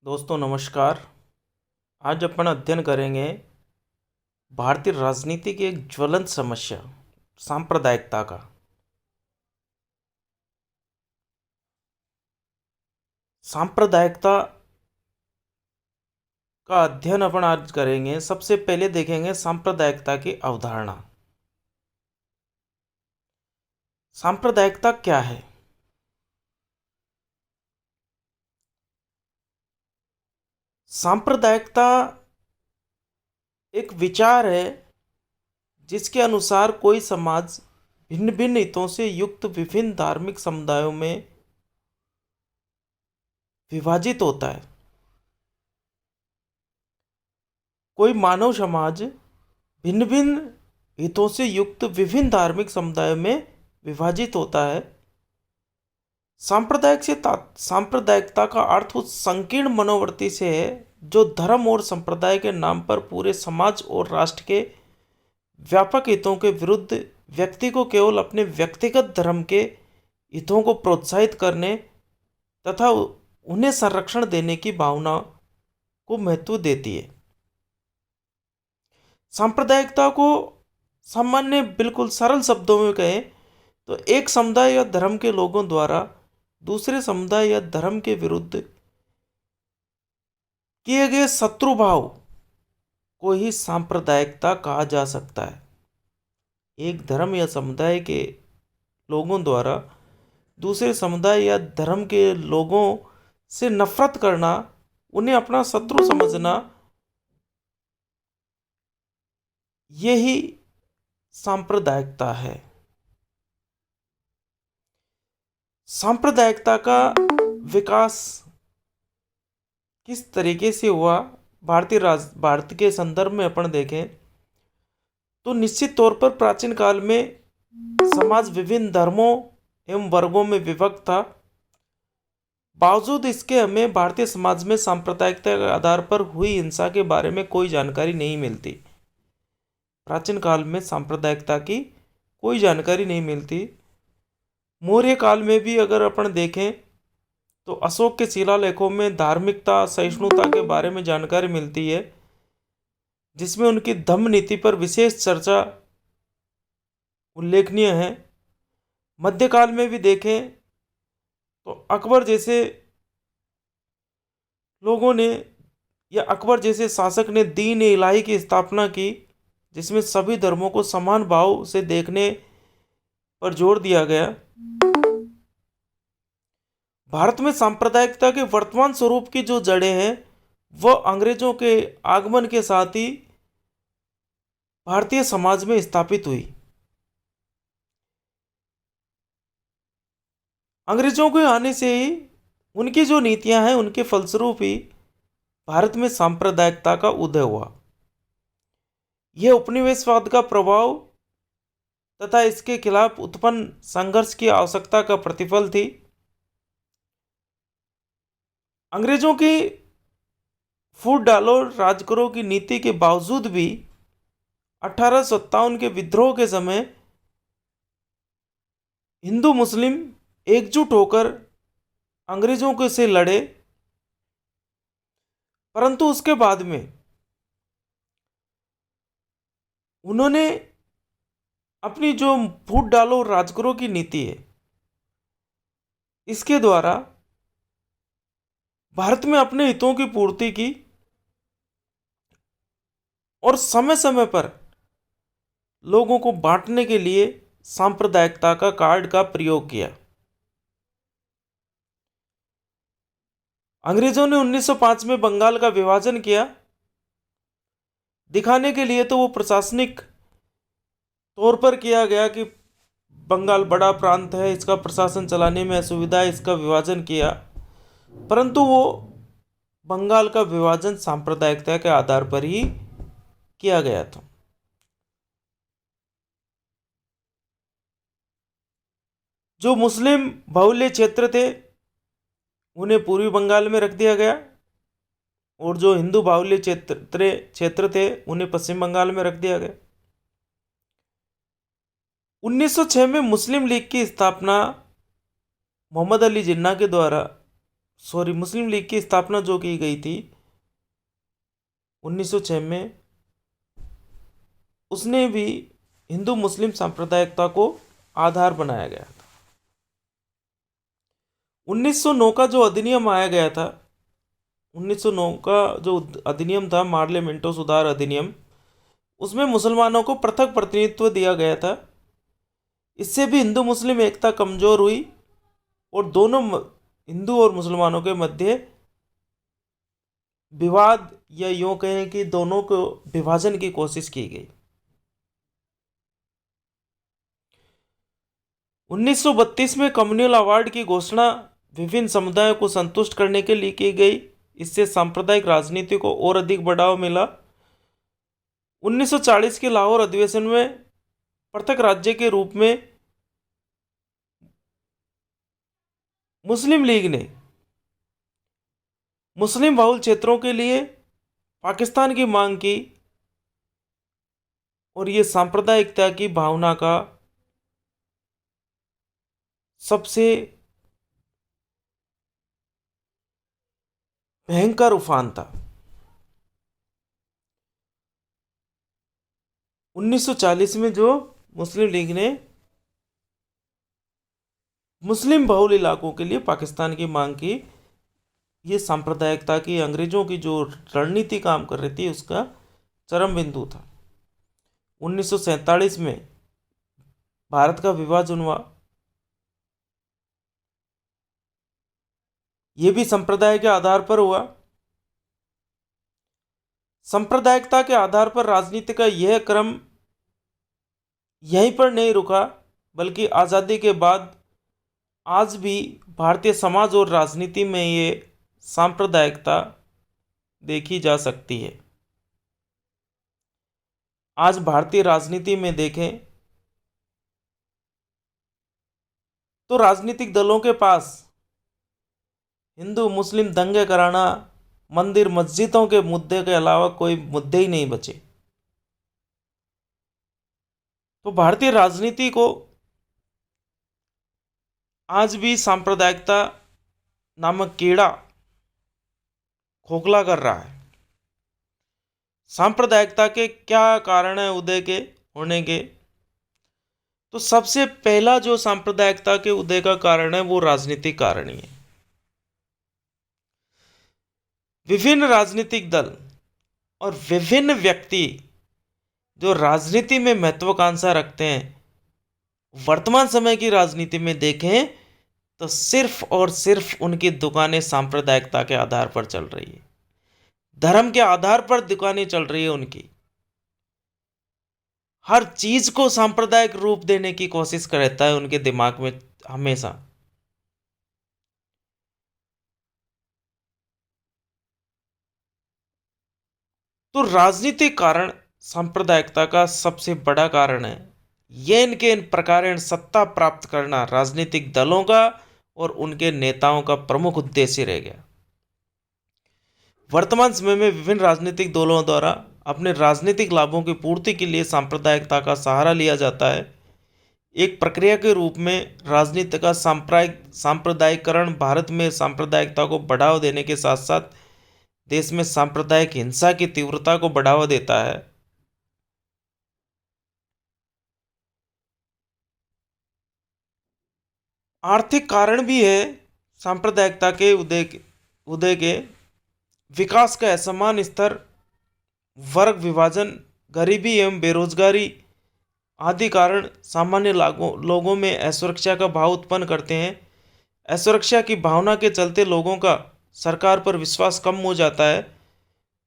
दोस्तों नमस्कार। आज अपन अध्ययन करेंगे भारतीय राजनीति की एक ज्वलंत समस्या सांप्रदायिकता का। सांप्रदायिकता का अध्ययन अपन आज करेंगे। सबसे पहले देखेंगे सांप्रदायिकता की अवधारणा। सांप्रदायिकता क्या है? सांप्रदायिकता एक विचार है जिसके अनुसार कोई समाज भिन्न भिन्न हितों से युक्त विभिन्न धार्मिक समुदायों में विभाजित होता है। कोई मानव समाज भिन्न भिन्न हितों से युक्त विभिन्न धार्मिक समुदायों में विभाजित होता है। सांप्रदायिकता का अर्थ उस संकीर्ण मनोवृत्ति से है जो धर्म और संप्रदाय के नाम पर पूरे समाज और राष्ट्र के व्यापक हितों के विरुद्ध व्यक्ति को केवल अपने व्यक्तिगत धर्म के हितों को प्रोत्साहित करने तथा उन्हें संरक्षण देने की भावना को महत्व देती है। सांप्रदायिकता को सामान्य बिल्कुल सरल शब्दों में कहें तो एक समुदाय या धर्म के लोगों द्वारा दूसरे समुदाय या धर्म के विरुद्ध किए गए शत्रुभाव को ही सांप्रदायिकता कहा जा सकता है। एक धर्म या समुदाय के लोगों द्वारा दूसरे समुदाय या धर्म के लोगों से नफरत करना, उन्हें अपना शत्रु समझना, यही सांप्रदायिकता है। सांप्रदायिकता का विकास किस तरीके से हुआ भारत के संदर्भ में अपन देखें तो निश्चित तौर पर प्राचीन काल में समाज विभिन्न धर्मों एवं वर्गों में विभक्त था। बावजूद इसके हमें भारतीय समाज में सांप्रदायिकता के आधार पर हुई हिंसा के बारे में कोई जानकारी नहीं मिलती। प्राचीन काल में सांप्रदायिकता की कोई जानकारी नहीं मिलती। मौर्य काल में भी अगर अपन देखें तो अशोक के शिलालेखों में धार्मिकता सहिष्णुता के बारे में जानकारी मिलती है, जिसमें उनकी धम्म नीति पर विशेष चर्चा उल्लेखनीय है। मध्यकाल में भी देखें तो अकबर जैसे लोगों ने या अकबर जैसे शासक ने दीन इलाही की स्थापना की, जिसमें सभी धर्मों को समान भाव से देखने पर जोर दिया गया। भारत में सांप्रदायिकता के वर्तमान स्वरूप की जो जड़ें हैं वह अंग्रेजों के आगमन के साथ ही भारतीय समाज में स्थापित हुई। अंग्रेजों के आने से ही उनकी जो नीतियां हैं उनके फलस्वरूप ही भारत में सांप्रदायिकता का उदय हुआ। यह उपनिवेशवाद का प्रभाव तथा इसके खिलाफ उत्पन्न संघर्ष की आवश्यकता का प्रतिफल थी। अंग्रेजों की फूट डालो राज करो की नीति के बावजूद भी 1857 के विद्रोह के समय हिंदू मुस्लिम एकजुट होकर अंग्रेजों के से लड़े, परंतु उसके बाद में उन्होंने अपनी जो फूट डालो राज करो की नीति है इसके द्वारा भारत में अपने हितों की पूर्ति की और समय समय पर लोगों को बांटने के लिए सांप्रदायिकता का कार्ड का प्रयोग किया। अंग्रेजों ने 1905 में बंगाल का विभाजन किया। दिखाने के लिए तो वो प्रशासनिक तौर पर किया गया कि बंगाल बड़ा प्रांत है, इसका प्रशासन चलाने में असुविधा है, इसका विभाजन किया, परंतु वो बंगाल का विभाजन सांप्रदायिकता के आधार पर ही किया गया था। जो मुस्लिम बाहुल्य क्षेत्र थे उन्हें पूर्वी बंगाल में रख दिया गया और जो हिंदू बाहुल्य क्षेत्र थे उन्हें पश्चिम बंगाल में रख दिया गया। 1906 में मुस्लिम लीग की स्थापना मोहम्मद अली जिन्ना के द्वारा मुस्लिम लीग की स्थापना जो की गई थी 1906 में, उसने भी हिंदू मुस्लिम सांप्रदायिकता को आधार बनाया गया था। 1909 का जो अधिनियम आया गया था, 1909 का जो अधिनियम था, मार्ले मिंटो सुधार अधिनियम, उसमें मुसलमानों को पृथक प्रतिनिधित्व दिया गया था। इससे भी हिंदू मुस्लिम एकता कमजोर हुई और दोनों हिंदू और मुसलमानों के मध्य विवाद, या यूं कहें कि दोनों को विभाजन की कोशिश की गई। 1932 में कम्युनल अवार्ड की घोषणा विभिन्न समुदायों को संतुष्ट करने के लिए की गई। इससे सांप्रदायिक राजनीति को और अधिक बढ़ावा मिला। 1940 के लाहौर अधिवेशन में पृथक राज्य के रूप में मुस्लिम लीग ने मुस्लिम बहुल क्षेत्रों के लिए पाकिस्तान की मांग की और ये सांप्रदायिकता की भावना का सबसे भयंकर उफान था। 1940 में जो मुस्लिम लीग ने मुस्लिम बहुल इलाकों के लिए पाकिस्तान की मांग की, ये सांप्रदायिकता की अंग्रेजों की जो रणनीति काम कर रही थी उसका चरम बिंदु था। 1947 में भारत का विभाजन हुआ। यह भी संप्रदाय के आधार पर हुआ। सांप्रदायिकता के आधार पर राजनीति का यह क्रम यहीं पर नहीं रुका, बल्कि आज़ादी के बाद आज भी भारतीय समाज और राजनीति में ये सांप्रदायिकता देखी जा सकती है। आज भारतीय राजनीति में देखें तो राजनीतिक दलों के पास हिंदू मुस्लिम दंगे कराना, मंदिर मस्जिदों के मुद्दे के अलावा कोई मुद्दे ही नहीं बचे। तो भारतीय राजनीति को आज भी सांप्रदायिकता नामक कीड़ा खोखला कर रहा है। सांप्रदायिकता के क्या कारण है उदय के होने के? तो सबसे पहला जो सांप्रदायिकता के उदय का कारण है वो राजनीतिक कारण ही है। विभिन्न राजनीतिक दल और विभिन्न व्यक्ति जो राजनीति में महत्वाकांक्षा रखते हैं, वर्तमान समय की राजनीति में देखें तो सिर्फ और सिर्फ उनकी दुकानें सांप्रदायिकता के आधार पर चल रही है, धर्म के आधार पर दुकानें चल रही है उनकी। हर चीज को सांप्रदायिक रूप देने की कोशिश करता है उनके दिमाग में हमेशा। तो राजनीतिक कारण सांप्रदायिकता का सबसे बड़ा कारण है। ये इनके इन प्रकार सत्ता प्राप्त करना राजनीतिक दलों का और उनके नेताओं का प्रमुख उद्देश्य रह गया। वर्तमान समय में विभिन्न राजनीतिक दलों द्वारा अपने राजनीतिक लाभों की पूर्ति के लिए सांप्रदायिकता का सहारा लिया जाता है। एक प्रक्रिया के रूप में राजनीति का सांप्रदायिकरण भारत में सांप्रदायिकता को बढ़ावा देने के साथ साथ देश में सांप्रदायिक हिंसा की तीव्रता को बढ़ावा देता है। आर्थिक कारण भी है। सांप्रदायिकता के उदय के विकास का असमान स्तर, वर्ग विभाजन, गरीबी एवं बेरोजगारी आदि कारण सामान्य लोगों में असुरक्षा का भाव उत्पन्न करते हैं। असुरक्षा की भावना के चलते लोगों का सरकार पर विश्वास कम हो जाता है।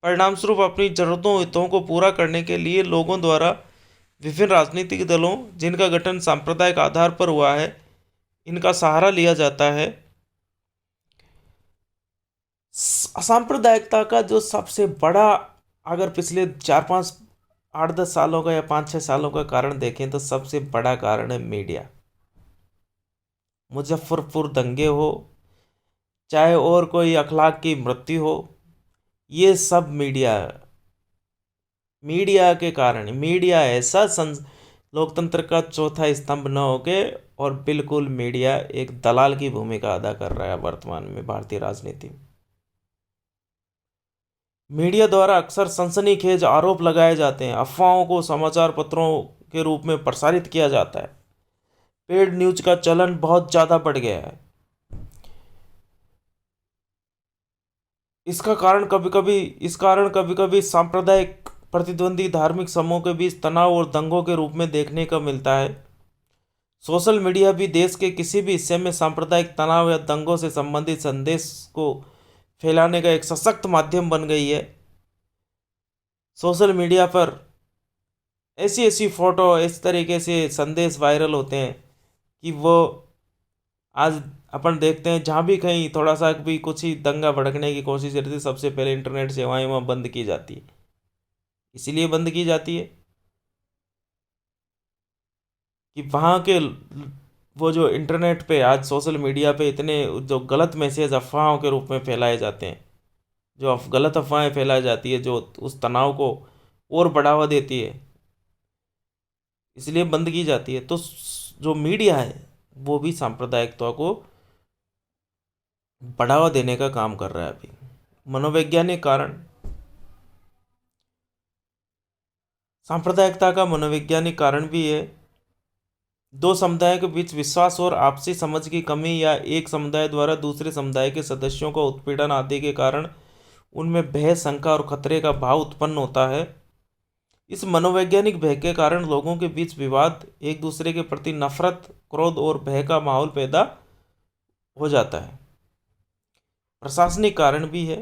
परिणामस्वरूप अपनी जरूरतों हितों को पूरा करने के लिए लोगों द्वारा विभिन्न राजनीतिक दलों जिनका गठन सांप्रदायिक आधार पर हुआ है, इनका सहारा लिया जाता है। सांप्रदायिकता का जो सबसे बड़ा, अगर पिछले 4-5 8-10 सालों का या 5-6 सालों का कारण देखें तो सबसे बड़ा कारण है मीडिया। मुजफ्फरपुर दंगे हो, चाहे और कोई अखलाक की मृत्यु हो, ये सब मीडिया के कारण। मीडिया ऐसा लोकतंत्र का चौथा स्तंभ न होके और बिल्कुल मीडिया एक दलाल की भूमिका अदा कर रहा है वर्तमान में भारतीय राजनीति में। मीडिया द्वारा अक्सर सनसनीखेज आरोप लगाए जाते हैं, अफवाहों को समाचार पत्रों के रूप में प्रसारित किया जाता है। पेड न्यूज का चलन बहुत ज़्यादा बढ़ गया है। इस कारण कभी कभी सांप्रदायिक प्रतिद्वंदी धार्मिक समूहों के बीच तनाव और दंगों के रूप में देखने का मिलता है। सोशल मीडिया भी देश के किसी भी हिस्से में सांप्रदायिक तनाव या दंगों से संबंधित संदेश को फैलाने का एक सशक्त माध्यम बन गई है। सोशल मीडिया पर ऐसी ऐसी फोटो, इस तरीके से संदेश वायरल होते हैं कि वो आज अपन देखते हैं जहाँ भी कहीं थोड़ा सा भी कुछ ही दंगा भड़कने की कोशिश रहती है, सबसे पहले इंटरनेट सेवाएं वहाँ बंद की जाती है। इसीलिए बंद की जाती है कि वहाँ के वो जो इंटरनेट पे आज सोशल मीडिया पे इतने जो गलत मैसेज अफवाहों के रूप में फैलाए जाते हैं, जो गलत अफवाहें फैलाई जाती है, जो उस तनाव को और बढ़ावा देती है, इसलिए बंद की जाती है। तो जो मीडिया है वो भी सांप्रदायिकता को बढ़ावा देने का काम कर रहा है अभी। मनोवैज्ञानिक कारण, सांप्रदायिकता का मनोवैज्ञानिक कारण भी है। दो समुदायों के बीच विश्वास और आपसी समझ की कमी या एक समुदाय द्वारा दूसरे समुदाय के सदस्यों का उत्पीड़न आदि के कारण उनमें भय, शंका और खतरे का भाव उत्पन्न होता है। इस मनोवैज्ञानिक भय के कारण लोगों के बीच विवाद, एक दूसरे के प्रति नफरत, क्रोध और भय का माहौल पैदा हो जाता है। प्रशासनिक कारण भी है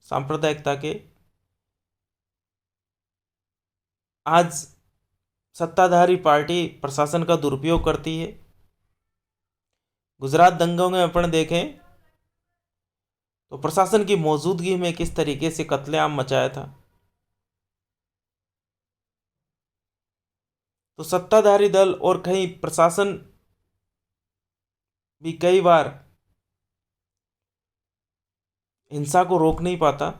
सांप्रदायिकता के। आज सत्ताधारी पार्टी प्रशासन का दुरुपयोग करती है। गुजरात दंगों में अपन देखें तो प्रशासन की मौजूदगी में किस तरीके से कत्लेआम मचाया था। तो सत्ताधारी दल और कहीं प्रशासन भी कई बार हिंसा को रोक नहीं पाता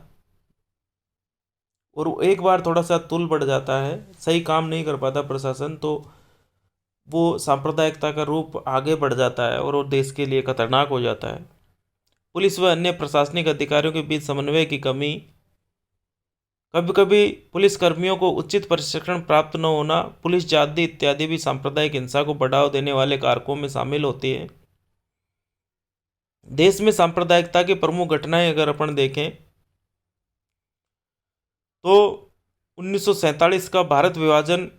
और एक बार थोड़ा सा तुल बढ़ जाता है, सही काम नहीं कर पाता प्रशासन, तो वो सांप्रदायिकता का रूप आगे बढ़ जाता है और वो देश के लिए खतरनाक हो जाता है। पुलिस व अन्य प्रशासनिक अधिकारियों के बीच समन्वय की कमी, कभी कभी पुलिस कर्मियों को उचित प्रशिक्षण प्राप्त न होना, पुलिस जाति इत्यादि भी सांप्रदायिक हिंसा को बढ़ावा देने वाले कारकों में शामिल होती है। देश में सांप्रदायिकता की प्रमुख घटनाएं अगर अपन देखें तो 1947 का भारत विभाजन,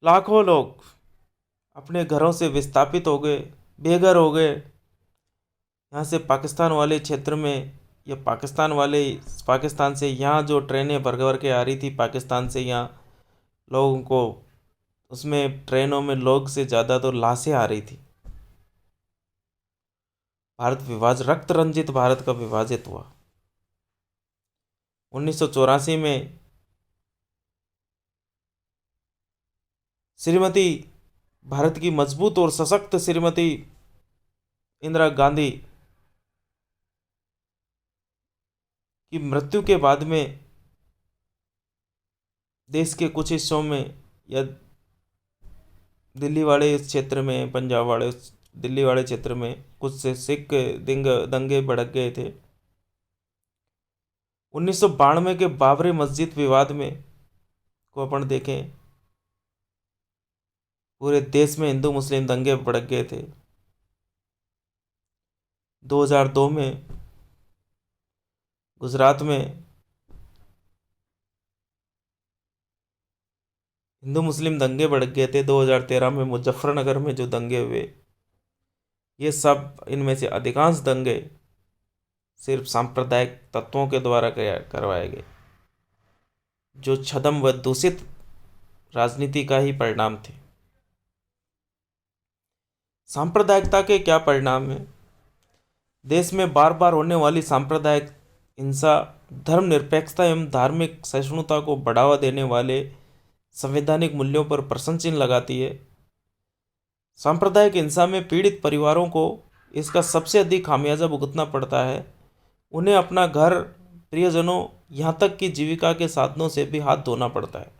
लाखों लोग अपने घरों से विस्थापित हो गए, बेघर हो गए। यहाँ से पाकिस्तान वाले क्षेत्र में या पाकिस्तान से यहाँ जो ट्रेनें भर भर के आ रही थी पाकिस्तान से यहाँ लोगों को, उसमें ट्रेनों में लोग से ज़्यादा तो लाशें आ रही थी। रक्त रंजित भारत का विभाजित हुआ। 1984 में श्रीमती भारत की मजबूत और सशक्त श्रीमती इंदिरा गांधी की मृत्यु के बाद में देश के कुछ हिस्सों में या दिल्ली वाले इस क्षेत्र में, पंजाब वाले दिल्ली वाले क्षेत्र में कुछ से सिख दंगे भड़क गए थे। 1992 के बाबरी मस्जिद विवाद में को अपन देखें, पूरे देश में हिंदू मुस्लिम दंगे भड़क गए थे। 2002 में गुजरात में हिंदू मुस्लिम दंगे भड़क गए थे। 2013 में मुजफ्फरनगर में जो दंगे हुए, ये सब, इनमें से अधिकांश दंगे सिर्फ सांप्रदायिक तत्वों के द्वारा करवाए गए, जो छद्म व दूषित राजनीति का ही परिणाम थे। सांप्रदायिकता के क्या परिणाम हैं? देश में बार बार होने वाली सांप्रदायिक हिंसा धर्मनिरपेक्षता एवं धार्मिक सहिष्णुता को बढ़ावा देने वाले संवैधानिक मूल्यों पर प्रश्न चिन्ह लगाती है। सांप्रदायिक हिंसा में पीड़ित परिवारों को इसका सबसे अधिक खामियाजा भुगतना पड़ता है। उन्हें अपना घर, प्रियजनों यहाँ तक कि जीविका के साधनों से भी हाथ धोना पड़ता है।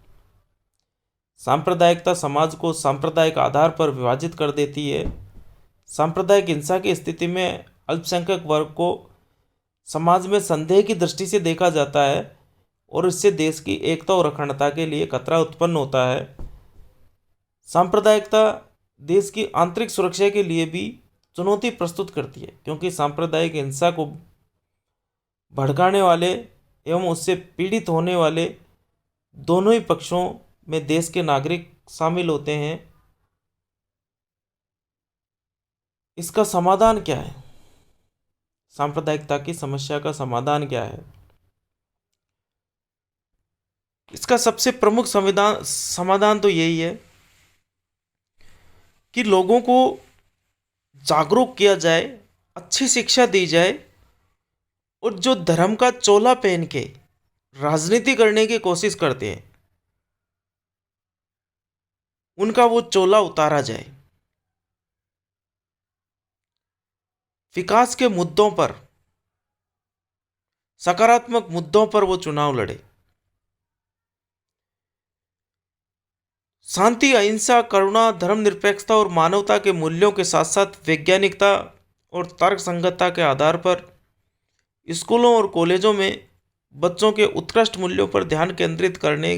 सांप्रदायिकता समाज को सांप्रदायिक आधार पर विभाजित कर देती है। सांप्रदायिक हिंसा की स्थिति में अल्पसंख्यक वर्ग को समाज में संदेह की दृष्टि से देखा जाता है और इससे देश की एकता और अखंडता के लिए खतरा उत्पन्न होता है। सांप्रदायिकता देश की आंतरिक सुरक्षा के लिए भी चुनौती प्रस्तुत करती है, क्योंकि सांप्रदायिक हिंसा को भड़काने वाले एवं उससे पीड़ित होने वाले दोनों ही पक्षों में देश के नागरिक शामिल होते हैं। इसका समाधान क्या है? सांप्रदायिकता की समस्या का समाधान क्या है? इसका सबसे प्रमुख समाधान तो यही है कि लोगों को जागरूक किया जाए, अच्छी शिक्षा दी जाए और जो धर्म का चोला पहन के राजनीति करने की कोशिश करते हैं उनका वो चोला उतारा जाए। विकास के मुद्दों पर, सकारात्मक मुद्दों पर वो चुनाव लड़े। शांति, अहिंसा, करुणा, धर्मनिरपेक्षता और मानवता के मूल्यों के साथ साथ वैज्ञानिकता और तर्कसंगतता के आधार पर स्कूलों और कॉलेजों में बच्चों के उत्कृष्ट मूल्यों पर ध्यान केंद्रित करने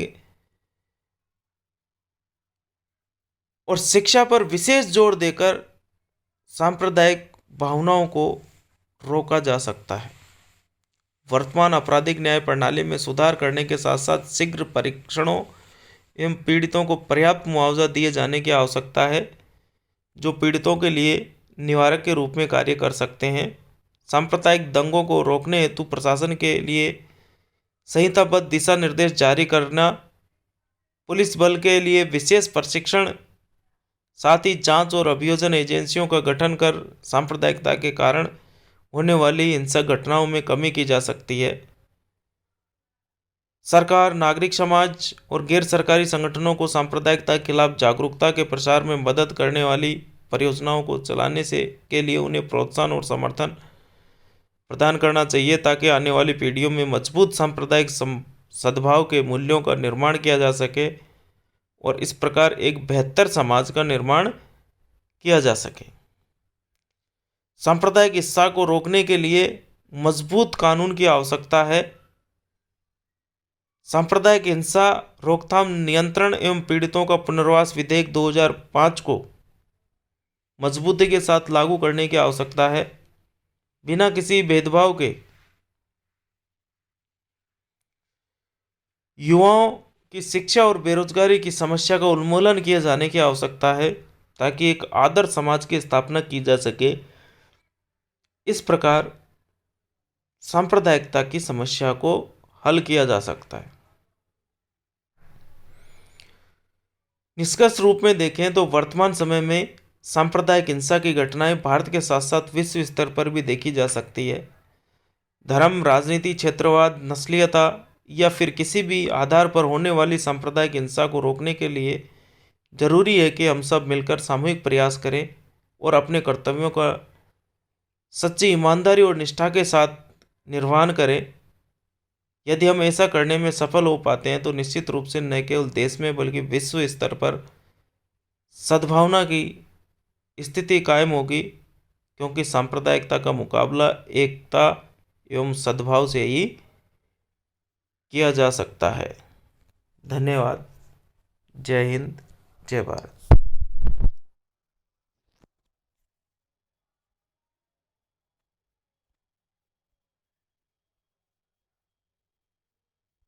और शिक्षा पर विशेष जोर देकर सांप्रदायिक भावनाओं को रोका जा सकता है। वर्तमान आपराधिक न्याय प्रणाली में सुधार करने के साथ साथ शीघ्र परीक्षणों एवं पीड़ितों को पर्याप्त मुआवजा दिए जाने की आवश्यकता है, जो पीड़ितों के लिए निवारक के रूप में कार्य कर सकते हैं। सांप्रदायिक दंगों को रोकने हेतु प्रशासन के लिए संहिताबद्ध दिशा निर्देश जारी करना, पुलिस बल के लिए विशेष प्रशिक्षण, साथ ही जांच और अभियोजन एजेंसियों का गठन कर सांप्रदायिकता के कारण होने वाली हिंसक घटनाओं में कमी की जा सकती है। सरकार, नागरिक समाज और गैर सरकारी संगठनों को सांप्रदायिकता के खिलाफ जागरूकता के प्रसार में मदद करने वाली परियोजनाओं को चलाने के लिए उन्हें प्रोत्साहन और समर्थन प्रदान करना चाहिए, ताकि आने वाली पीढ़ियों में मजबूत सांप्रदायिक सद्भाव के मूल्यों का निर्माण किया जा सके और इस प्रकार एक बेहतर समाज का निर्माण किया जा सके। सांप्रदायिक हिंसा को रोकने के लिए मजबूत कानून की आवश्यकता है। सांप्रदायिक हिंसा रोकथाम, नियंत्रण एवं पीड़ितों का पुनर्वास विधेयक 2005 को मजबूती के साथ लागू करने की आवश्यकता है, बिना किसी भेदभाव के। युवाओं की शिक्षा और बेरोजगारी की समस्या का उन्मूलन किए जाने की आवश्यकता है, ताकि एक आदर्श समाज की स्थापना की जा सके। इस प्रकार सांप्रदायिकता की समस्या को हल किया जा सकता है। निष्कर्ष रूप में देखें तो वर्तमान समय में सांप्रदायिक हिंसा की घटनाएं भारत के साथ साथ विश्व स्तर पर भी देखी जा सकती है। धर्म, राजनीति, क्षेत्रवाद, नस्लीयता या फिर किसी भी आधार पर होने वाली सांप्रदायिक हिंसा को रोकने के लिए जरूरी है कि हम सब मिलकर सामूहिक प्रयास करें और अपने कर्तव्यों का सच्ची ईमानदारी और निष्ठा के साथ निर्वहन करें। यदि हम ऐसा करने में सफल हो पाते हैं तो निश्चित रूप से न केवल देश में बल्कि विश्व स्तर पर सद्भावना की स्थिति कायम होगी, क्योंकि सांप्रदायिकता का मुकाबला एकता एवं सद्भाव से ही किया जा सकता है। धन्यवाद। जय हिंद, जय भारत।